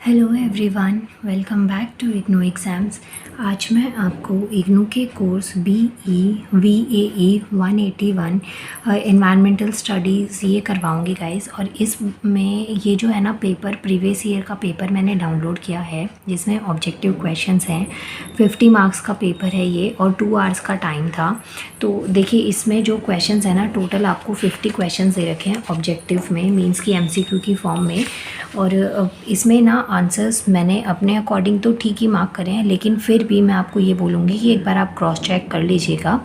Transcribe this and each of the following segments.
Hello everyone, welcome back to IGNOU exams. आज मैं आपको इग्नू के कोर्स BE 181 एनवायरमेंटल स्टडीज़ ये करवाऊँगी गाइस। और इसमें ये जो है ना पेपर, प्रीवियस ईयर का पेपर मैंने डाउनलोड किया है जिसमें ऑब्जेक्टिव क्वेश्चंस हैं। 50 मार्क्स का पेपर है ये और 2 आवर्स का टाइम था। तो देखिए इसमें जो क्वेश्चंस है ना, टोटल आपको 50 क्वेश्चंस दे रखे हैं ऑब्जेक्टिव में, मीन्स की MCQ की फॉर्म में। और इसमें ना आंसर्स मैंने अपने अकॉर्डिंग तो ठीक ही मार्क करे हैं, लेकिन फिर भी मैं आपको ये बोलूँगी कि एक बार आप क्रॉस चेक कर लीजिएगा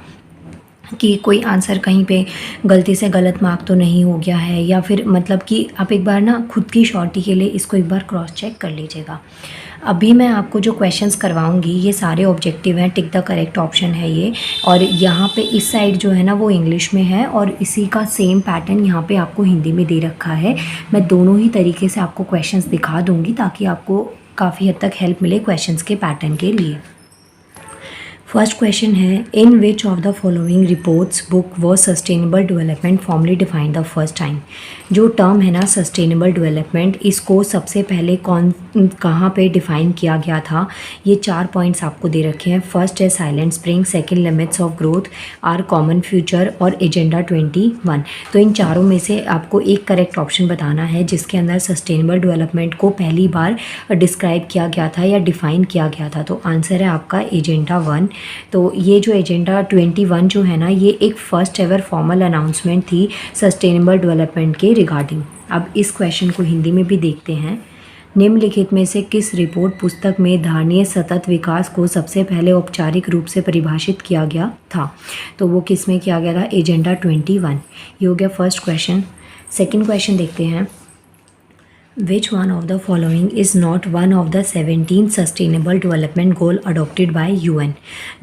कि कोई आंसर कहीं पे गलती से गलत मार्क तो नहीं हो गया है, या फिर मतलब कि आप एक बार ना खुद की श्योरिटी के लिए इसको एक बार क्रॉस चेक कर लीजिएगा। अभी मैं आपको जो क्वेश्चंस करवाऊंगी ये सारे ऑब्जेक्टिव हैं, टिक द करेक्ट ऑप्शन है ये। और यहाँ पे इस साइड जो है ना वो इंग्लिश में है और इसी का सेम पैटर्न यहाँ पे आपको हिंदी में दे रखा है। मैं दोनों ही तरीके से आपको क्वेश्चंस दिखा दूँगी ताकि आपको काफ़ी हद तक हेल्प मिले क्वेश्चंस के पैटर्न के लिए। फर्स्ट क्वेश्चन है, in which of the following reports book was sustainable development formally defined the first time. जो टर्म है ना सस्टेनेबल डेवलपमेंट, इसको सबसे पहले कहाँ पे डिफ़ाइन किया गया था, ये 4 पॉइंट्स आपको दे रखे हैं। फर्स्ट है silent spring, second limits of growth, our common future और एजेंडा 21। तो इन चारों में से आपको एक करेक्ट ऑप्शन बताना है जिसके अंदर सस्टेनेबल डेवलपमेंट को पहली बार डिस्क्राइब किया गया था या डिफ़ाइन किया गया था। तो आंसर है आपका एजेंडा 1। तो ये जो एजेंडा 21 जो है ना, ये एक फ़र्स्ट एवर फॉर्मल अनाउंसमेंट थी सस्टेनेबल डेवलपमेंट के रिगार्डिंग। अब इस क्वेश्चन को हिंदी में भी देखते हैं। निम्नलिखित में से किस रिपोर्ट पुस्तक में धारणीय सतत विकास को सबसे पहले औपचारिक रूप से परिभाषित किया गया था? तो वो किस में किया गया था? एजेंडा 21। ये हो गया फर्स्ट क्वेश्चन। सेकेंड क्वेश्चन देखते हैं, Which one of the following is not one of the 17 Sustainable Development Goal adopted by UN?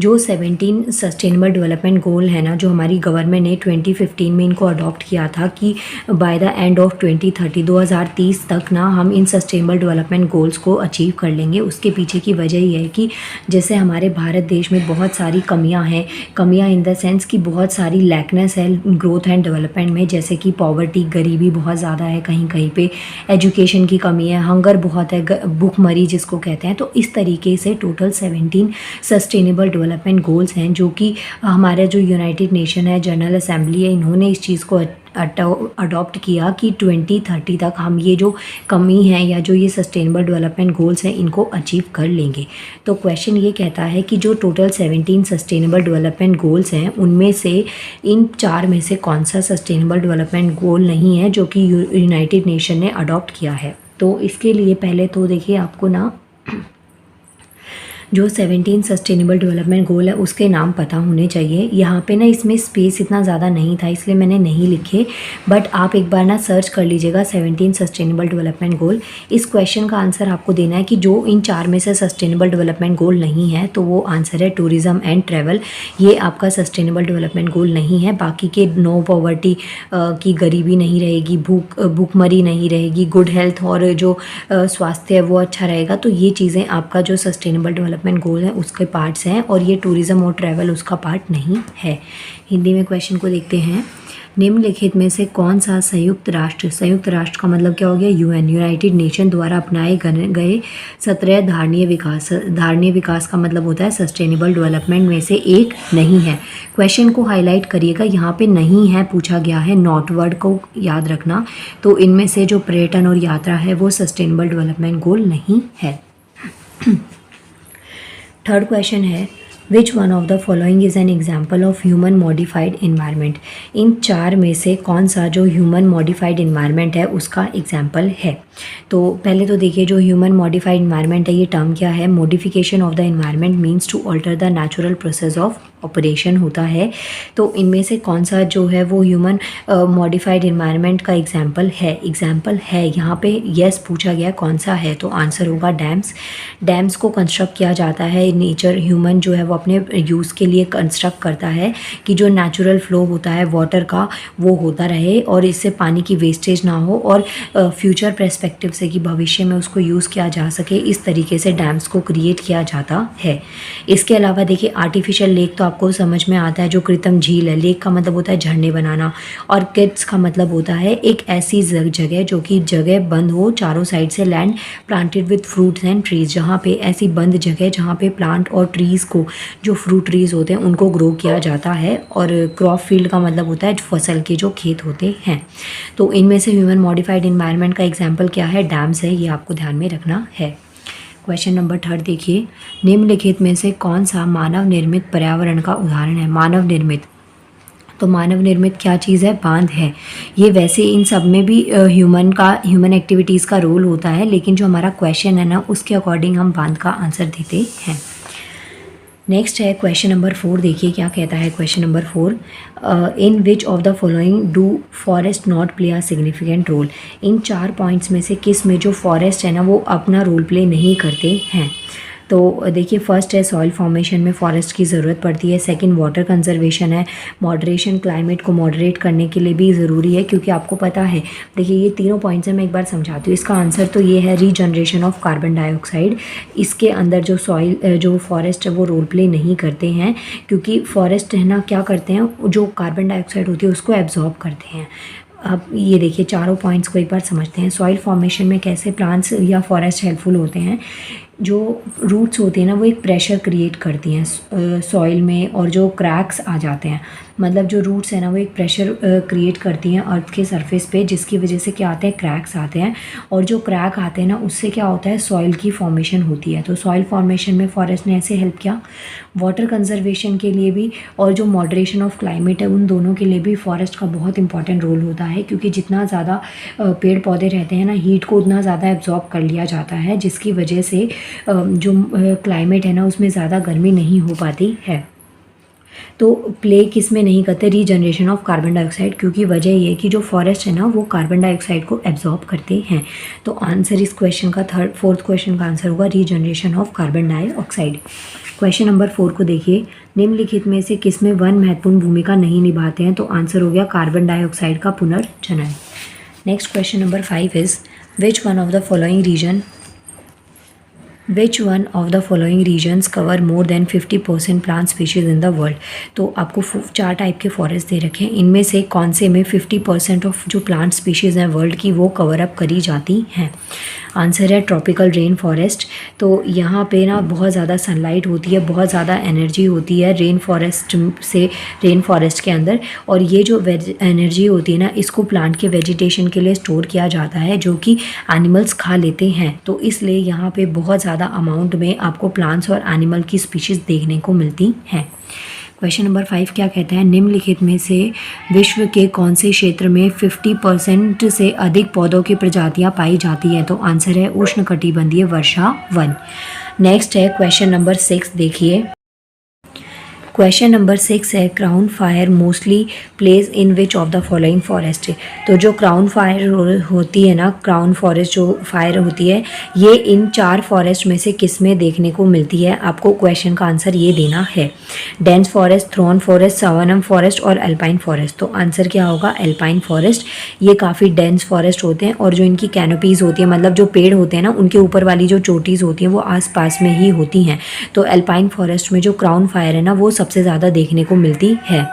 जो 17 Sustainable Development Goal है ना, जो हमारी गवर्नमेंट ने 2015 में इनको अडॉप्ट किया था कि बाय द एंड ऑफ 2030 तक ना हम इन सस्टेनेबल डेवलपमेंट गोल्स को अचीव कर लेंगे। उसके पीछे की वजह ये है कि जैसे हमारे भारत देश में बहुत सारी कमियां हैं, कमियां इन द सेंस कि बहुत सारी लैकनेस है ग्रोथ एंड डेवलपमेंट में, जैसे कि पॉवर्टी, गरीबी बहुत ज़्यादा है, कहीं कहीं पे एजुकेशन की कमी है, हंगर बहुत है, भूखमरी जिसको कहते हैं। तो इस तरीके से टोटल 17 सस्टेनेबल डेवलपमेंट गोल्स हैं जो कि हमारा जो यूनाइटेड नेशन है, जनरल असेंबली है, इन्होंने इस चीज़ को अडॉप्ट किया कि 2030 तक हम ये जो कमी है या जो ये सस्टेनेबल डेवलपमेंट गोल्स हैं इनको अचीव कर लेंगे। तो क्वेश्चन ये कहता है कि जो टोटल 17 सस्टेनेबल डेवलपमेंट गोल्स हैं उनमें से इन 4 में से कौन सा सस्टेनेबल डेवलपमेंट गोल नहीं है जो कि यूनाइटेड नेशन ने अडॉप्ट किया है। तो इसके लिए पहले तो देखिए आपको ना जो 17 सस्टेनेबल डेवलपमेंट गोल है उसके नाम पता होने चाहिए। यहाँ पे ना इसमें स्पेस इतना ज़्यादा नहीं था इसलिए मैंने नहीं लिखे, बट आप एक बार ना सर्च कर लीजिएगा 17 सस्टेनेबल डेवलपमेंट गोल। इस क्वेश्चन का आंसर आपको देना है कि जो इन 4 में से सस्टेनेबल डेवलपमेंट गोल नहीं है, तो वो आंसर है टूरिज़्म एंड ट्रैवल। ये आपका सस्टेनेबल डेवलपमेंट गोल नहीं है। बाकी के नो पॉवर्टी की गरीबी नहीं रहेगी, भूखमरी नहीं रहेगी, गुड हेल्थ और जो स्वास्थ्य है वो अच्छा रहेगा। तो ये चीज़ें आपका जो सस्टेनेबल डेवलपमेंट गोल है उसके पार्ट्स हैं और ये टूरिज़्म और ट्रैवल उसका पार्ट नहीं है। हिंदी में क्वेश्चन को देखते हैं। निम्नलिखित में से कौन सा संयुक्त राष्ट्र का मतलब क्या हो गया? UN, यूनाइटेड नेशन द्वारा अपनाए गए 17 धारणीय विकास का मतलब होता है सस्टेनेबल डेवलपमेंट में से एक नहीं है। क्वेश्चन को हाईलाइट करिएगा, यहाँ पे नहीं है पूछा गया है, नॉट वर्ड को याद रखना। तो इनमें से जो पर्यटन और यात्रा है वो सस्टेनेबल डेवलपमेंट गोल नहीं है। थर्ड क्वेश्चन है, which one of the following is an example of human modified environment. इन 4 में से कौन सा जो ह्यूमन मॉडिफाइड इन्वायरमेंट है उसका एग्जाम्पल है। तो पहले तो देखिए जो ह्यूमन मॉडिफाइड इन्वायरमेंट है ये टर्म क्या है? Modification of the environment means to alter the natural process of operation होता है। तो इनमें से कौन सा जो है वो ह्यूमन मॉडिफाइड इन्वायरमेंट का एग्जाम्पल है? यहाँ पे यस पूछा गया, कौन सा है? तो आंसर होगा डैम्स को कंस्ट्रक्ट किया जाता है। नेचर ह्यूमन जो है वो अपने यूज़ के लिए कंस्ट्रक्ट करता है कि जो नेचुरल फ्लो होता है वाटर का वो होता रहे और इससे पानी की वेस्टेज ना हो और फ्यूचर पर्सपेक्टिव से कि भविष्य में उसको यूज़ किया जा सके, इस तरीके से डैम्स को क्रिएट किया जाता है। इसके अलावा देखिए आर्टिफिशियल लेक तो आपको समझ में आता है जो कृत्रिम झील है, लेक का मतलब होता है झरने बनाना, और किड्स का मतलब होता है एक ऐसी जगह जो कि जगह बंद हो, चारों साइड से land planted with fruits and trees, जहाँ पे ऐसी बंद जगह जहाँ पे प्लांट और ट्रीज़ को, जो फ्रूट ट्रीज़ होते हैं उनको ग्रो किया जाता है। और क्रॉप फील्ड का मतलब होता है फसल के जो खेत होते हैं। तो इनमें से ह्यूमन मॉडिफाइड इन्वायरमेंट का एग्जाम्पल क्या है? डैम्स है, ये आपको ध्यान में रखना है। क्वेश्चन नंबर 3 देखिए, निम्नलिखित में से कौन सा मानव निर्मित पर्यावरण का उदाहरण है? मानव निर्मित, तो मानव निर्मित क्या चीज़ है? बांध है। ये वैसे इन सब में भी ह्यूमन एक्टिविटीज़ का रोल होता है, लेकिन जो हमारा क्वेश्चन है ना उसके अकॉर्डिंग हम बांध का आंसर देते हैं। नेक्स्ट है क्वेश्चन नंबर 4, देखिए क्या कहता है question number 4, in which of the following do forest not play a significant role? In 4 points में से किस में जो फॉरेस्ट है ना वो अपना रोल प्ले नहीं करते हैं? तो देखिए, फर्स्ट है सॉइल फॉर्मेशन में फॉरेस्ट की ज़रूरत पड़ती है। सेकंड वाटर कंजर्वेशन है, मॉडरेशन, क्लाइमेट को मॉडरेट करने के लिए भी ज़रूरी है, क्योंकि आपको पता है, देखिए ये तीनों पॉइंट्स हैं, मैं एक बार समझाती हूँ। इसका आंसर तो ये है रीजनरेशन ऑफ कार्बन डाइऑक्साइड। इसके अंदर जो जो फॉरेस्ट है वो रोल प्ले नहीं करते हैं, क्योंकि फॉरेस्ट है ना क्या करते हैं, जो कार्बन डाइऑक्साइड होती है उसको एब्जॉर्ब करते हैं। अब ये देखिए चारों पॉइंट्स को एक बार समझते हैं। सॉइल फॉर्मेशन में कैसे प्लांट्स या फॉरेस्ट हेल्पफुल होते हैं? जो रूट्स होती हैं ना वो एक प्रेशर क्रिएट करती हैं सॉइल में, और जो क्रैक्स आ जाते हैं, मतलब जो रूट्स है ना वो एक प्रेशर क्रिएट करती हैं अर्थ के सरफेस पे, जिसकी वजह से क्या आते हैं? क्रैक्स आते हैं। और जो क्रैक आते हैं ना उससे क्या होता है? सॉइल की फॉर्मेशन होती है। तो सॉइल फॉर्मेशन में फॉरेस्ट ने ऐसे हेल्प किया। वाटर कंजर्वेशन के लिए भी और जो मॉडरेशन ऑफ क्लाइमेट है उन दोनों के लिए भी फॉरेस्ट का बहुत इंपॉर्टेंट रोल होता है, क्योंकि जितना ज़्यादा पेड़ पौधे रहते हैं ना हीट को उतना ज़्यादा एब्जॉर्ब कर लिया जाता है, जिसकी वजह से जो क्लाइमेट है ना उसमें ज़्यादा गर्मी नहीं हो पाती है। तो प्ले किस में नहीं करते? रीजनरेशन ऑफ कार्बन डाइऑक्साइड, क्योंकि वजह ये है कि जो फॉरेस्ट है ना वो कार्बन डाइऑक्साइड को एब्जॉर्ब करते हैं। तो आंसर इस क्वेश्चन का फोर्थ क्वेश्चन का आंसर होगा regeneration of carbon dioxide. Question number 4 को देखिए, निम्नलिखित में से किसमें वन महत्वपूर्ण भूमिका नहीं निभाते हैं? तो आंसर हो गया कार्बन डाइऑक्साइड का पुनर्जनन। Next question number 5 is which one of the following regions cover more than 50% plant species in the world? तो आपको 4 टाइप के फॉरेस्ट दे रखे हैं, इनमें से कौन से में 50% ऑफ जो प्लांट स्पीशीज़ हैं वर्ल्ड की वो कवर अप करी जाती हैं? आंसर है ट्रॉपिकल रेन फॉरेस्ट। तो यहाँ पे ना बहुत ज़्यादा सनलाइट होती है, बहुत ज़्यादा एनर्जी होती है रेन फॉरेस्ट के अंदर, और ये जो एनर्जी होती है ना इसको प्लांट के वेजिटेशन के लिए स्टोर किया जाता है, जो कि एनिमल्स खा लेते हैं। तो इसलिए यहाँ पे बहुत ज़्यादा अमाउंट में आपको प्लांट्स और एनिमल की स्पीशीज़ देखने को मिलती हैं। क्वेश्चन नंबर 5 क्या कहता है? निम्नलिखित में से विश्व के कौन से क्षेत्र में 50% से अधिक पौधों की प्रजातियां पाई जाती हैं? तो आंसर है उष्णकटिबंधीय वर्षा वन। नेक्स्ट है क्वेश्चन नंबर 6, देखिए क्वेश्चन नंबर 6 है crown fire mostly place in which of the following forest? तो जो क्राउन फायर होती है ना, क्राउन फॉरेस्ट जो फायर होती है ये इन 4 फॉरेस्ट में से किस में देखने को मिलती है? आपको क्वेश्चन का आंसर ये देना है। Dense forest, thorn forest, savanna forest और एल्पाइन फॉरेस्ट। तो आंसर क्या होगा? Alpine forest. ये काफ़ी डेंस फॉरेस्ट होते हैं, और जो इनकी कैनोपीज़ होती है, मतलब जो पेड़ होते हैं ना उनके ऊपर वाली जो चोटीज़ होती हैं वो आसपास में ही होती हैं। तो एल्पाइन फॉरेस्ट में जो क्राउन फायर है ना वो सबसे ज़्यादा देखने को मिलती है।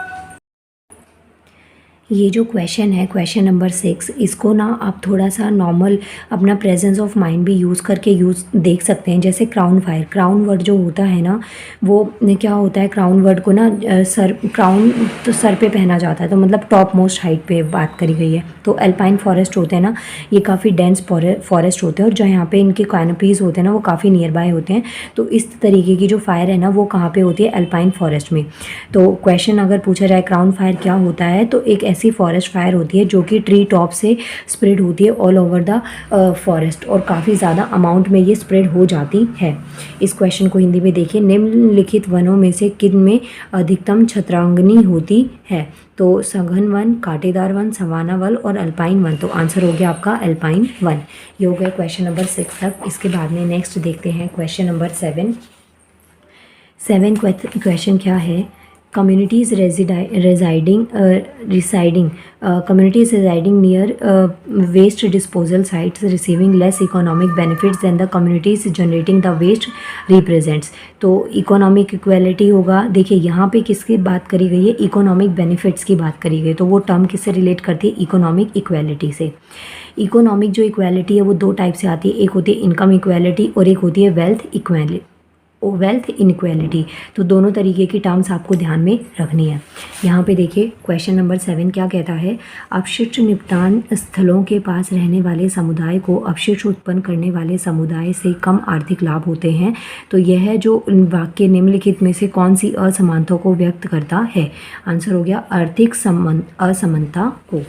ये जो क्वेश्चन है क्वेश्चन नंबर 6, इसको ना आप थोड़ा सा नॉर्मल अपना प्रेजेंस ऑफ माइंड भी यूज़ करके देख सकते हैं। जैसे क्राउन फायर, क्राउन वर्ड जो होता है ना वो क्या होता है? क्राउन वर्ड को ना क्राउन तो सर पे पहना जाता है, तो मतलब टॉप मोस्ट हाइट पे बात करी गई है। तो एल्पाइन फॉरेस्ट होते हैं ना ये काफ़ी डेंस फॉरेस्ट होते हैं, और जो यहाँ पे इनके कैनोपीज़ होते हैं ना वो काफ़ी नियर बाय होते हैं। तो इस तरीके की जो फायर है ना वो कहाँ पर होती है? एल्पाइन फॉरेस्ट में। तो क्वेश्चन अगर पूछा जाए क्राउन फायर क्या होता है, तो एक ऐसी फॉरेस्ट फायर होती है जो कि ट्री टॉप से स्प्रेड होती है ऑल ओवर द फॉरेस्ट, और काफ़ी ज़्यादा अमाउंट में ये स्प्रेड हो जाती है। इस क्वेश्चन को हिंदी में देखिए, निम्नलिखित वनों में से किन में अधिकतम छत्रांगनी होती है? तो सघन वन, कांटेदार वन, सवाना वन और अल्पाइन वन। तो आंसर हो गया आपका अल्पाइन वन। ये हो गया क्वेश्चन नंबर 6 तक। इसके बाद में नेक्स्ट देखते हैं क्वेश्चन नंबर 7। क्वेश्चन क्या है? communities residing near waste disposal sites receiving less economic benefits than the communities generating the waste represents। तो इकोनॉमिक इक्वेलिटी होगा। देखिए यहाँ पे किसकी बात करी गई है, इकोनॉमिक बेनिफिट्स की बात करी गई, तो वो टर्म किससे रिलेट करती है, इकोनॉमिक इक्वेलिटी से। इकोनॉमिक जो इक्वेलिटी है वो दो टाइप से आती है, एक होती है इनकम इक्वेलिटी और एक होती है वेल्थ इनइक्वेलिटी। तो दोनों तरीके की टर्म्स आपको ध्यान में रखनी है। यहाँ पे देखिए क्वेश्चन नंबर 7 क्या कहता है, अपशिष्ट निपटान स्थलों के पास रहने वाले समुदाय को अपशिष्ट उत्पन्न करने वाले समुदाय से कम आर्थिक लाभ होते हैं। तो यह जो वाक्य निम्नलिखित में से कौन सी असमानता को व्यक्त करता है, आंसर हो गया आर्थिक असमानता को।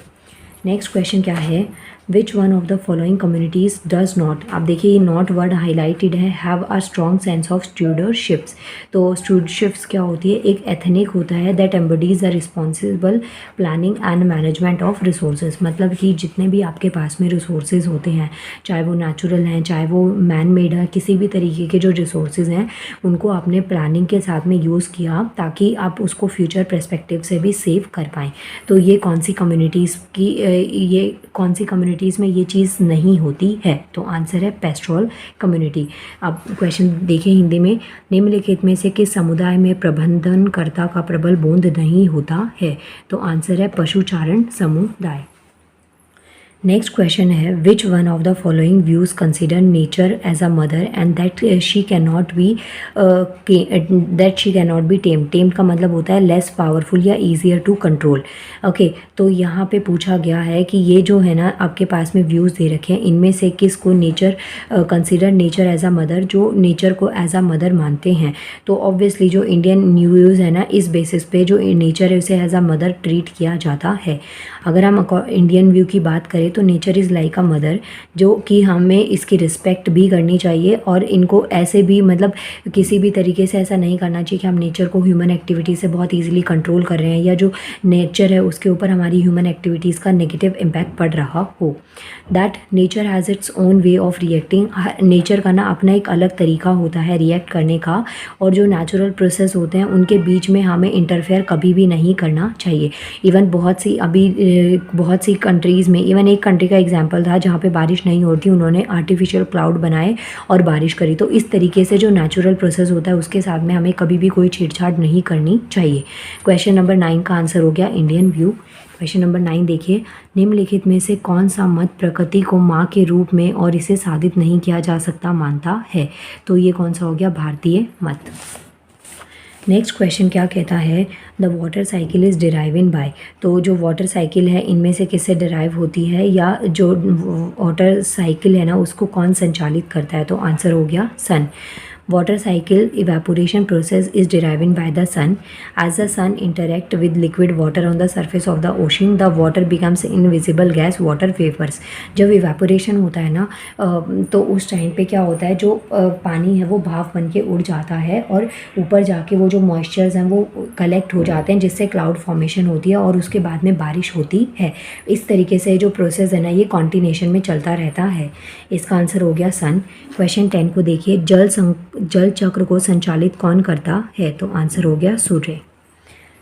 नेक्स्ट क्वेश्चन क्या है, which one of the following communities does not, आप देखिए ये नॉट वर्ड हाईलाइटेड है, have a strong sense of stewardships. तो स्टूडरशिप्स क्या होती है, एक एथनिक होता है that embodies the responsible planning and management of resources. मतलब कि जितने भी आपके पास में रिसोर्सेज होते हैं, चाहे वो नेचुरल हैं चाहे वो मैन मेड है, किसी भी तरीके के जो रिसोर्सेज हैं उनको आपने प्लानिंग के साथ में यूज़ किया ताकि आप उसको फ्यूचर पर्सपेक्टिव से भी सेव कर पाएँ। तो ये कौन सी कम्युनिटीज़ में ये चीज़ नहीं होती है, तो आंसर है पेस्टोरल कम्युनिटी। अब क्वेश्चन देखिए हिंदी में, निम्नलिखित में से किस समुदाय में प्रबंधनकर्ता का प्रबल बोध नहीं होता है, तो आंसर है पशुचारण समुदाय। नेक्स्ट क्वेश्चन है, which one of the following views consider nature as a mother and that she can not be tamed का मतलब होता है लेस पावरफुल या ईजियर टू कंट्रोल। ओके, तो यहाँ पे पूछा गया है कि ये जो है ना आपके पास में व्यूज़ दे रखे हैं, इनमें से किस को nature consider nature as a mother, जो नेचर को एज अ मदर मानते हैं। तो ऑब्वियसली जो इंडियन न्यू व्यूज़ है ना, इस बेसिस पे जो नेचर है उसे एज अ मदर ट्रीट किया जाता है। अगर हम इंडियन व्यू की बात करें तो nature is like a mother, जो कि हमें इसकी रिस्पेक्ट भी करनी चाहिए और इनको ऐसे भी मतलब किसी भी तरीके से ऐसा नहीं करना चाहिए कि हम नेचर को ह्यूमन एक्टिविटी से बहुत ईजिली कंट्रोल कर रहे हैं या जो नेचर है उसके ऊपर हमारी ह्यूमन एक्टिविटीज़ का नेगेटिव इम्पैक्ट पड़ रहा हो। That nature has its own way of reacting, nature का ना अपना एक अलग तरीका होता है रिएक्ट करने का, और जो नेचुरल प्रोसेस होते हैं उनके बीच में हमें इंटरफेयर कभी भी नहीं करना चाहिए। इवन बहुत सी कंट्रीज़ में, इवन एक कंट्री का एग्जांपल था जहाँ पे बारिश नहीं होती, उन्होंने आर्टिफिशियल क्लाउड बनाए और बारिश करी। तो इस तरीके से जो नेचुरल प्रोसेस होता है उसके साथ में हमें कभी भी कोई छेड़छाड़ नहीं करनी चाहिए। क्वेश्चन नंबर 9 का आंसर हो गया इंडियन व्यू। क्वेश्चन नंबर 9 देखिए, निम्नलिखित में से कौन सा मत प्रकृति को माँ के रूप में और इसे साधित नहीं किया जा सकता मानता है, तो ये कौन सा हो गया, भारतीय मत। नेक्स्ट क्वेश्चन क्या कहता है, the water cycle is deriving by, तो जो वाटर साइकिल है इनमें से किससे डिराइव होती है, या जो वाटर साइकिल है ना उसको कौन संचालित करता है, तो आंसर हो गया सन। Water cycle evaporation process is derived by the sun. As the sun interact with liquid water on the surface of the ocean, the water becomes invisible gas, water vapors. जब evaporation होता है ना तो उस time पे क्या होता है, जो पानी है वो भाप बन के उड़ जाता है और ऊपर जाके वो जो मॉइस्चर्स हैं वो कलेक्ट हो जाते हैं, जिससे क्लाउड फॉर्मेशन होती है और उसके बाद में बारिश होती है। इस तरीके से जो प्रोसेस है ना ये कॉन्टिनेशन में चलता रहता है। इसका आंसर हो गया सन। क्वेश्चन 10 को देखिए, जल चक्र को संचालित कौन करता है, तो आंसर हो गया सूर्य।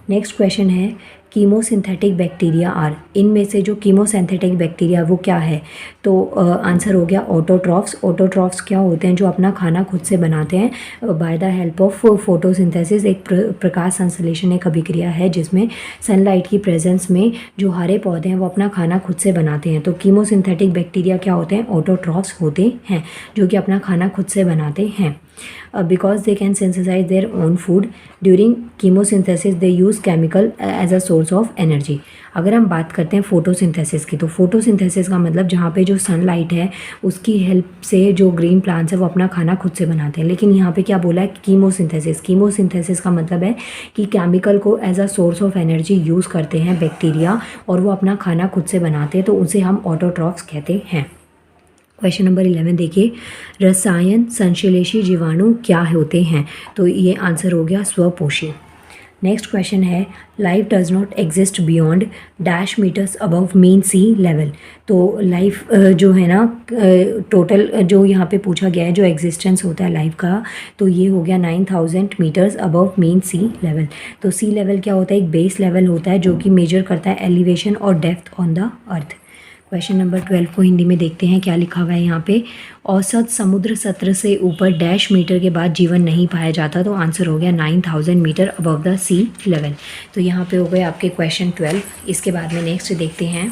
नेक्स्ट क्वेश्चन है, कीमोसिंथेटिक बैक्टीरिया आर, इनमें से जो कीमोसिंथेटिक बैक्टीरिया वो क्या है, तो आंसर हो गया ऑटोट्रॉफ्स। ऑटोट्रॉफ्स क्या होते हैं, जो अपना खाना खुद से बनाते हैं by the help of photosynthesis. एक प्रकाश संश्लेषण एक अभिक्रिया है जिसमें सनलाइट की प्रेजेंस में जो हरे पौधे हैं वो अपना खाना खुद से बनाते हैं। तो कीमोसिंथेटिक बैक्टीरिया क्या होते हैं, ऑटोट्रॉफ्स होते हैं, जो कि अपना खाना खुद से बनाते हैं। Because they can synthesize their own food during chemosynthesis, they use chemical as a source of energy। अगर हम बात करते हैं फोटोसिंथेसिस की, तो फोटोसिंथेसिस का मतलब जहाँ पे जो सनलाइट है उसकी हेल्प से जो ग्रीन प्लांट्स है वो अपना खाना खुद से बनाते हैं। लेकिन यहाँ पे क्या बोला है, कीमोसिंथेसिस। कीमोसिंथेसिस का मतलब है कि केमिकल को as a source of energy use करते हैं बैक्टीरिया और वो अपना खाना खुद से बनाते हैं, तो उसे हम ऑटोट्रॉफ्स कहते हैं। क्वेश्चन नंबर 11 देखिए, रसायन संश्लेषी जीवाणु क्या होते हैं, तो ये आंसर हो गया स्वपोषी। नेक्स्ट क्वेश्चन है life does not exist beyond dash meters above mean sea level. तो लाइफ जो है ना टोटल जो यहाँ पे पूछा गया है जो एग्जिस्टेंस होता है लाइफ का, तो ये हो गया 9000 metres above mean sea level. तो सी लेवल क्या होता है, एक बेस लेवल होता है जो कि मेजर करता है एलिवेशन और depth on the earth. Question number 12 को हिंदी में देखते हैं क्या लिखा हुआ है यहाँ पे। औसत समुद्र सतह से ऊपर डैश मीटर के बाद जीवन नहीं पाया जाता। तो आंसर हो गया 9000 meter above the sea level. तो यहाँ पे हो गए आपके क्वेश्चन 12। इसके बाद में नेक्स्ट देखते हैं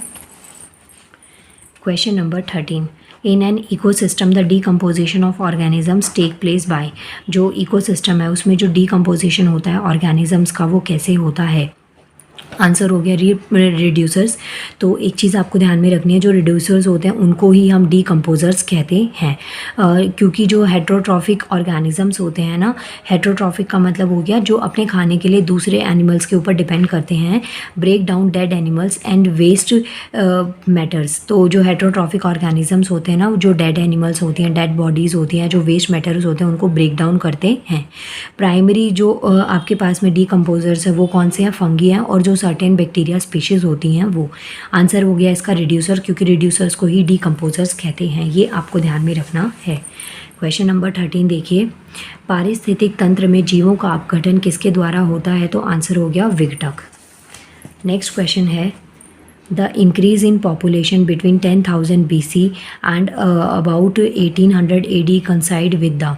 question number 13। In an ecosystem the decomposition of organisms take place by. जो इकोसिस्टम है उसमें जो डीकम्पोजिशन होता है ऑर्गेनिजम्स का वो कैसे होता है। आंसर हो गया रिड्यूसर्स। तो एक चीज़ आपको ध्यान में रखनी है, जो रिड्यूसर्स होते हैं उनको ही हम डीकम्पोजर्स कहते हैं। क्योंकि जो हेट्रोट्रॉफिक ऑर्गेनिजम्स होते हैं ना, हेट्रोट्रॉफिक का मतलब हो गया जो अपने खाने के लिए दूसरे एनिमल्स के ऊपर डिपेंड करते हैं, break down dead animals and waste matters. तो जो हेट्रोट्रॉफिक ऑर्गेनिजम्स होते हैं ना, जो डेड एनिमल्स होती हैं, डेड बॉडीज़ होती हैं, जो वेस्ट मैटर्स होते हैं उनको ब्रेक डाउन करते हैं। प्राइमरी जो आपके पास में डीकम्पोजर्स है वो कौन से हैं, फंगी हैं, और जो सर्टेन बैक्टीरिया स्पीशीज़ होती हैं वो। आंसर हो गया इसका रिड्यूसर, क्योंकि रिड्यूसर्स को ही डीकम्पोजर्स कहते हैं। ये आपको ध्यान में रखना है। क्वेश्चन नंबर 13 देखिए। पारिस्थितिक तंत्र में जीवों का अपघटन किसके द्वारा होता है। तो आंसर हो गया विघटक। नेक्स्ट क्वेश्चन है the increase in population between 10,000 BC and about 1800 AD कंसाइड with the.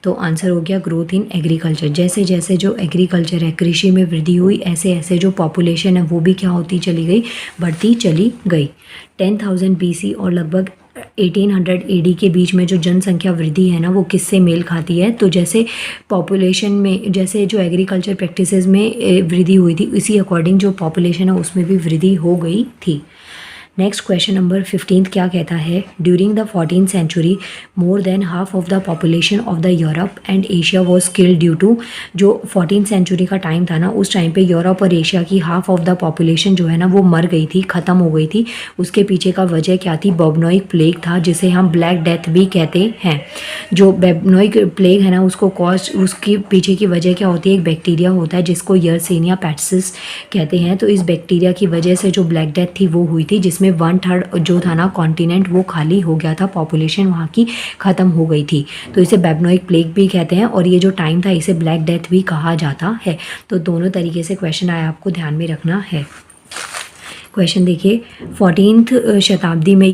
तो आंसर हो गया ग्रोथ इन एग्रीकल्चर। जैसे जैसे जो एग्रीकल्चर है, कृषि में वृद्धि हुई, ऐसे ऐसे जो पॉपुलेशन है वो भी क्या होती चली गई, बढ़ती चली गई। 10,000 BC और लगभग 1800 AD के बीच में जो जनसंख्या वृद्धि है ना वो किससे मेल खाती है। तो जैसे पॉपुलेशन में, जैसे जो एग्रीकल्चर प्रैक्टिसेस में वृद्धि हुई थी, इसी अकॉर्डिंग जो पॉपुलेशन है उसमें भी वृद्धि हो गई थी। नेक्स्ट क्वेश्चन नंबर 15 क्या कहता है। During the 14th century more than half of the population of the Europe and Asia was killed due to. जो 14th सेंचुरी का टाइम था ना, उस टाइम पे यूरोप और एशिया की हाफ ऑफ द पॉपुलेशन जो है ना वो मर गई थी, ख़त्म हो गई थी। उसके पीछे का वजह क्या थी, बबनोइक प्लेग था, जिसे हम ब्लैक डेथ भी कहते हैं। जो बबनोइक प्लेग है ना उसको कॉज, उसके पीछे की वजह क्या होती है, एक बैक्टीरिया होता है जिसको यर्सेनिया पैटसिस कहते हैं। तो इस बैक्टीरिया की वजह से जो ब्लैक डेथ थी वो हुई थी, जिसमें 1/3 जो था ना कॉन्टिनेंट वो खाली हो गया था, पॉपुलेशन वहाँ की ख़त्म हो गई थी। तो इसे बेबनोइक प्लेग भी कहते हैं, और ये जो टाइम था इसे ब्लैक डेथ भी कहा जाता है। तो दोनों तरीके से क्वेश्चन आया, आपको ध्यान में रखना है। क्वेश्चन देखिए। 14th शताब्दी में